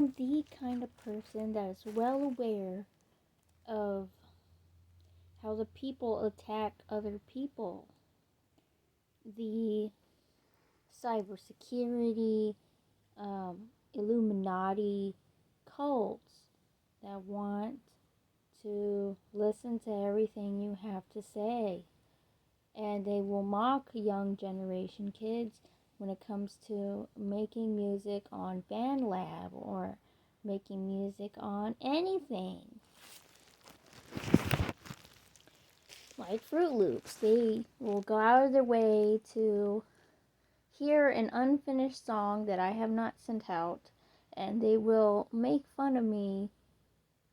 I'm the kind of person that is well aware of how the people attack other people. The cybersecurity, Illuminati cults that want to listen to everything you have to say. And they will mock young generation kids when it comes to making music on BandLab or making music on anything. Like Fruit Loops, they will go out of their way to hear an unfinished song that I have not sent out, and they will make fun of me.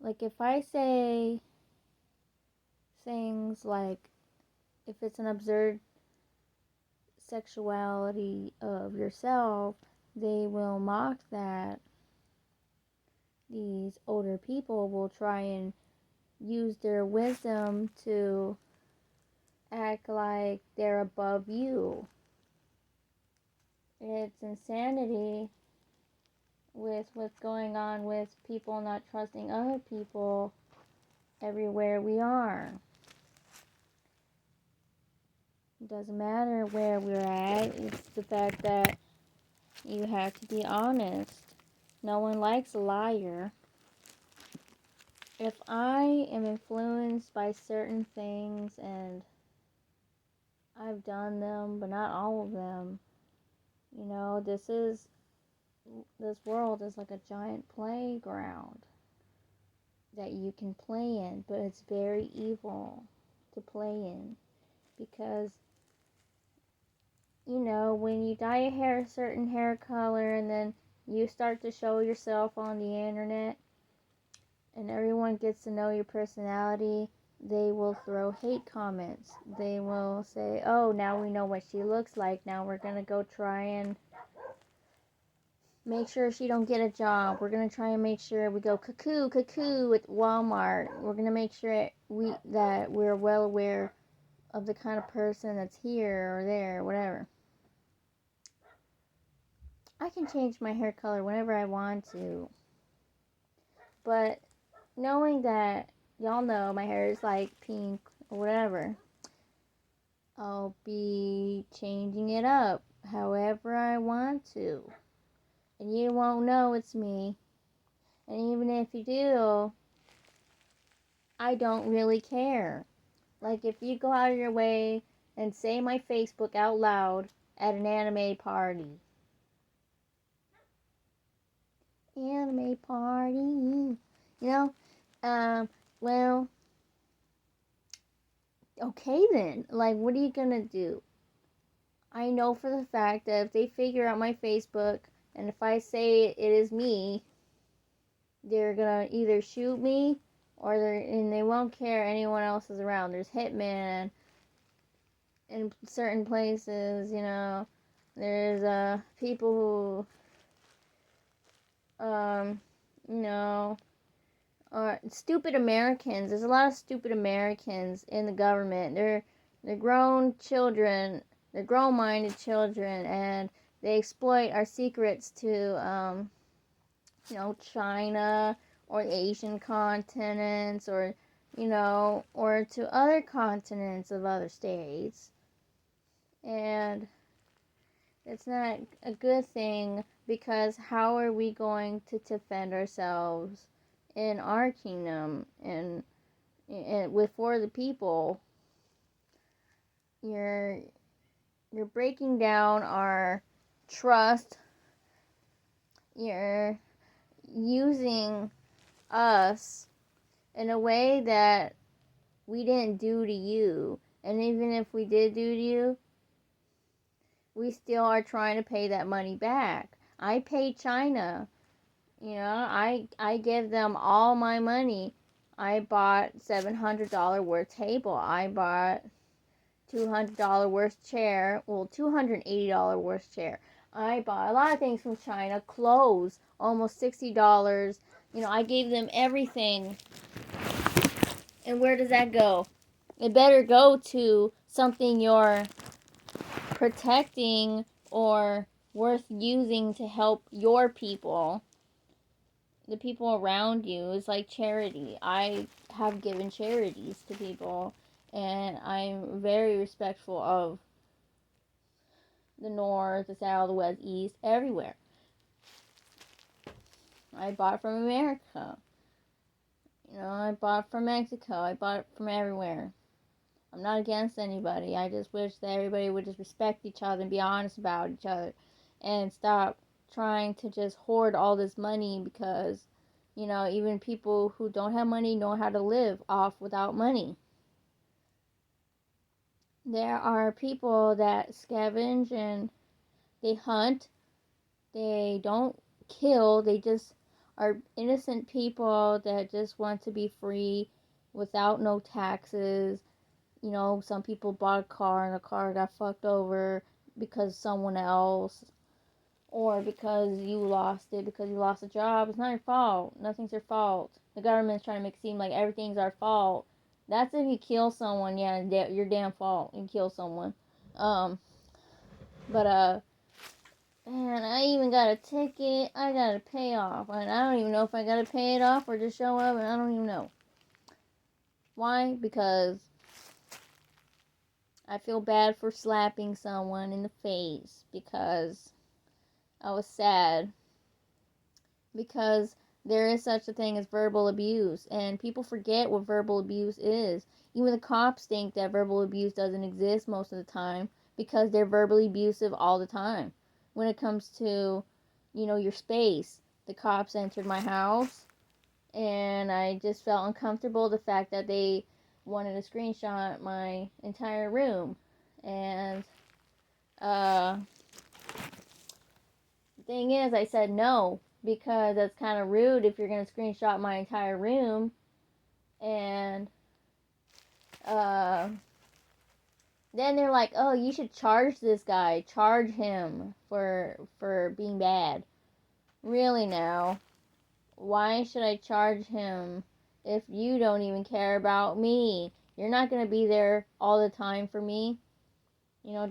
Like if I say things like, if it's an absurd sexuality of yourself, they will mock that. These older people will try and use their wisdom to act like they're above you. It's insanity with what's going on with people not trusting other people everywhere we are. It doesn't matter where we're at, it's the fact that you have to be honest. No one likes a liar. If I am influenced by certain things, and I've done them, but not all of them, this world is like a giant playground that you can play in, but it's very evil to play in because, when you dye your hair a certain hair color and then you start to show yourself on the internet and everyone gets to know your personality, they will throw hate comments. They will say, oh, now we know what she looks like. Now we're going to go try and make sure she don't get a job. We're going to try and make sure we go cuckoo at Walmart. We're going to make sure that we're well aware of the kind of person that's here or there, whatever. I can change my hair color whenever I want to. But knowing that y'all know my hair is like pink or whatever, I'll be changing it up however I want to. And you won't know it's me. And even if you do, I don't really care. Like if you go out of your way and say my Facebook out loud at an anime party. Anime party. Well, okay then. Like, what are you gonna do? I know for the fact that if they figure out my Facebook, and if I say it is me, they're gonna either shoot me, and they won't care anyone else is around. There's hitmen in certain places, There's people who, stupid Americans. There's a lot of stupid Americans in the government. They're grown children. They're grown-minded children, and they exploit our secrets to, China or the Asian continents, or to other continents of other states. And it's not a good thing, because how are we going to defend ourselves in our kingdom and for the people? You're breaking down our trust. You're using us in a way that we didn't do to you. And even if we did do to you, we still are trying to pay that money back. I pay China. I give them all my money. I bought $700 worth table. I bought $200 worth chair. Well, $280 worth chair. I bought a lot of things from China. Clothes, almost $60. I gave them everything. And where does that go? It better go to something you're protecting or worth using to help your people. the people around you. It's like charity. I have given charities to people, and I'm very respectful of the north, the south, the west, east, everywhere. I bought from America. I bought from Mexico. I bought from everywhere. I'm not against anybody. I just wish that everybody would just respect each other and be honest about each other and stop trying to just hoard all this money because, even people who don't have money know how to live off without money. There are people that scavenge and they hunt. They don't kill. They just are innocent people that just want to be free without no taxes. Some people bought a car and the car got fucked over because someone else, or because you lost it, because you lost a job. It's not your fault. Nothing's your fault. The government's trying to make it seem like everything's our fault. That's if you kill someone, yeah, your damn fault. You kill someone. But man, I even got a ticket. I got to pay off, and I don't even know if I got to pay it off or just show up, and I don't even know. Why? Because I feel bad for slapping someone in the face because I was sad. Because there is such a thing as verbal abuse, and people forget what verbal abuse is. Even the cops think that verbal abuse doesn't exist most of the time because they're verbally abusive all the time. When it comes to, your space, the cops entered my house, and I just felt uncomfortable the fact that they wanted to screenshot my entire room. And the thing is, I said no, because that's kind of rude if you're going to screenshot my entire room. And then they're like, oh, you should charge this guy. Charge him for being bad. Really now? Why should I charge him if you don't even care about me? You're not going to be there all the time for me.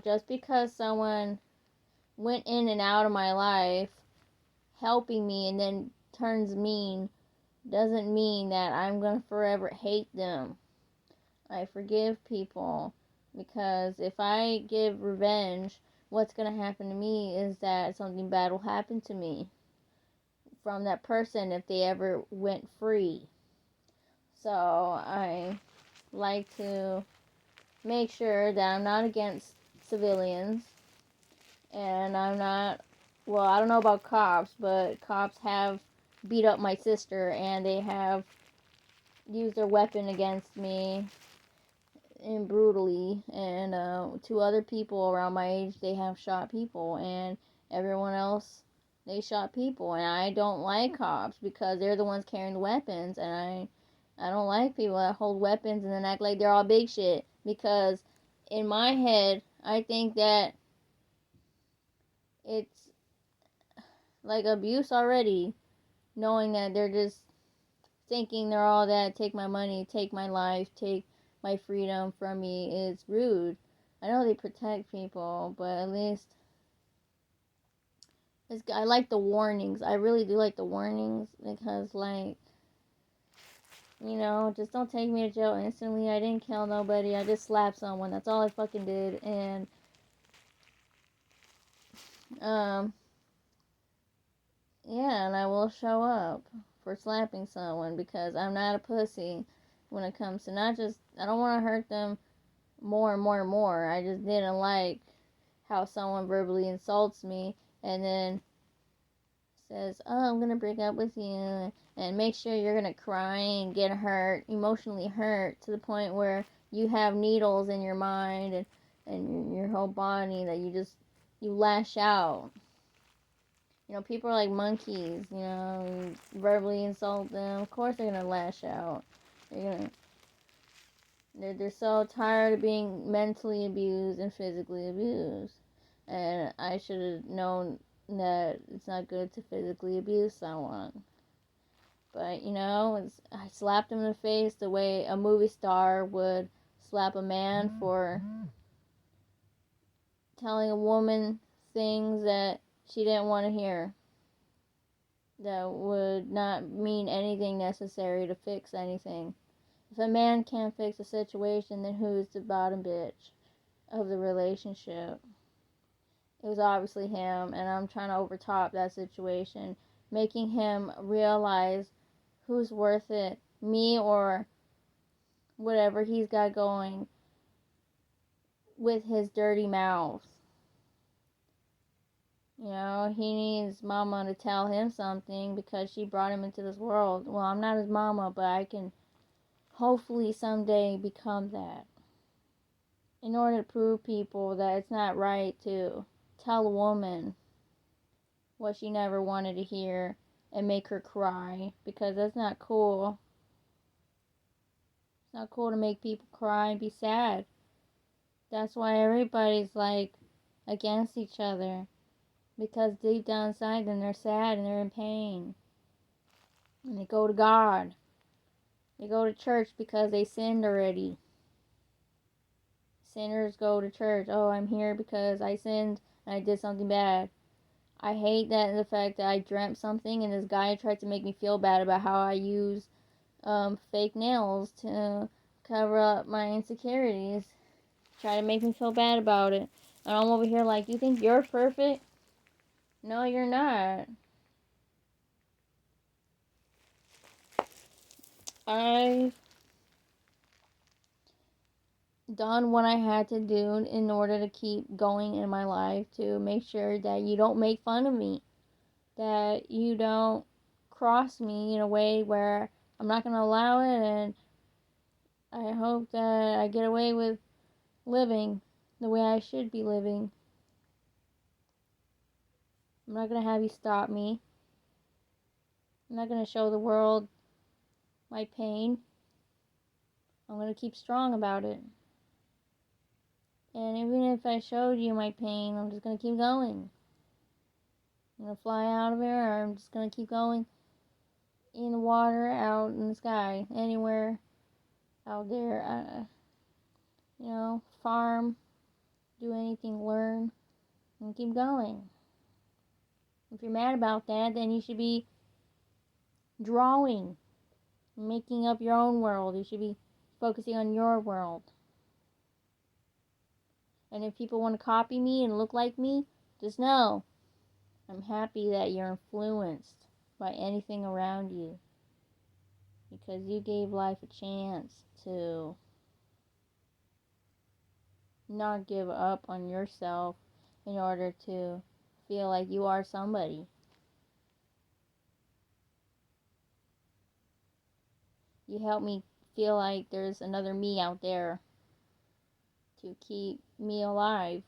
Just because someone went in and out of my life helping me and then turns mean doesn't mean that I'm going to forever hate them. I forgive people because if I give revenge, what's going to happen to me is that something bad will happen to me from that person if they ever went free. So I like to make sure that I'm not against civilians, and I'm not, well, I don't know about cops, but cops have beat up my sister and they have used their weapon against me and brutally, and two other people around my age, they have shot people, and everyone else, they shot people. And I don't like cops because they're the ones carrying the weapons, and I don't like people that hold weapons and then act like they're all big shit, because in my head I think that it's like abuse already, knowing that they're just thinking they're all that, take my money, take my life, take my freedom from me. Is rude. I know they protect people, but at least I like the warnings. I really do like the warnings because, just don't take me to jail instantly. I didn't kill nobody. I just slapped someone. That's all I fucking did. And, yeah, and I will show up for slapping someone because I'm not a pussy when it comes to not just, I don't want to hurt them more and more and more. I just didn't like how someone verbally insults me and then says, oh, I'm going to break up with you, and make sure you're going to cry and get hurt, emotionally hurt, to the point where you have needles in your mind and your whole body that you lash out. People are like monkeys, you verbally insult them. Of course they're going to lash out. They're so tired of being mentally abused and physically abused. And I should have known that it's not good to physically abuse someone. But, I slapped him in the face the way a movie star would slap a man for telling a woman things that she didn't want to hear. that would not mean anything necessary to fix anything. If a man can't fix a situation, then who's the bottom bitch of the relationship? It was obviously him, and I'm trying to overtop that situation, making him realize who's worth it, me or whatever he's got going with his dirty mouth. You know, he needs mama to tell him something because she brought him into this world. Well, I'm not his mama, but I can hopefully someday become that. In order to prove people that it's not right to tell a woman what she never wanted to hear and make her cry, because that's not cool. It's not cool to make people cry and be sad. That's why everybody's like against each other, because deep down inside them they're sad and they're in pain. And they go to God. They go to church because they sinned already. Sinners go to church. Oh, I'm here because I sinned and I did something bad. I hate that the fact that I dreamt something and this guy tried to make me feel bad about how I use fake nails to cover up my insecurities. Try to make me feel bad about it. And I'm over here like, you think you're perfect? No, you're not. I've done what I had to do in order to keep going in my life to make sure that you don't make fun of me, that you don't cross me in a way where I'm not going to allow it, and I hope that I get away with living the way I should be living. I'm not going to have you stop me. I'm not going to show the world my pain. I'm going to keep strong about it. And even if I showed you my pain, I'm just going to keep going. I'm going to fly out of here, or I'm just going to keep going in the water, out in the sky, anywhere out there. Farm, do anything, learn, and keep going. If you're mad about that, then you should be drawing, making up your own world. You should be focusing on your world. And if people want to copy me and look like me, just know I'm happy that you're influenced by anything around you, because you gave life a chance to not give up on yourself in order to feel like you are somebody. You help me feel like there's another me out there to keep me alive.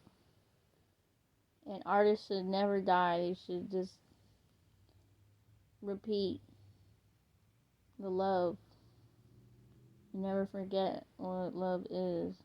And artists should never die. They should just repeat the love. You never forget what love is.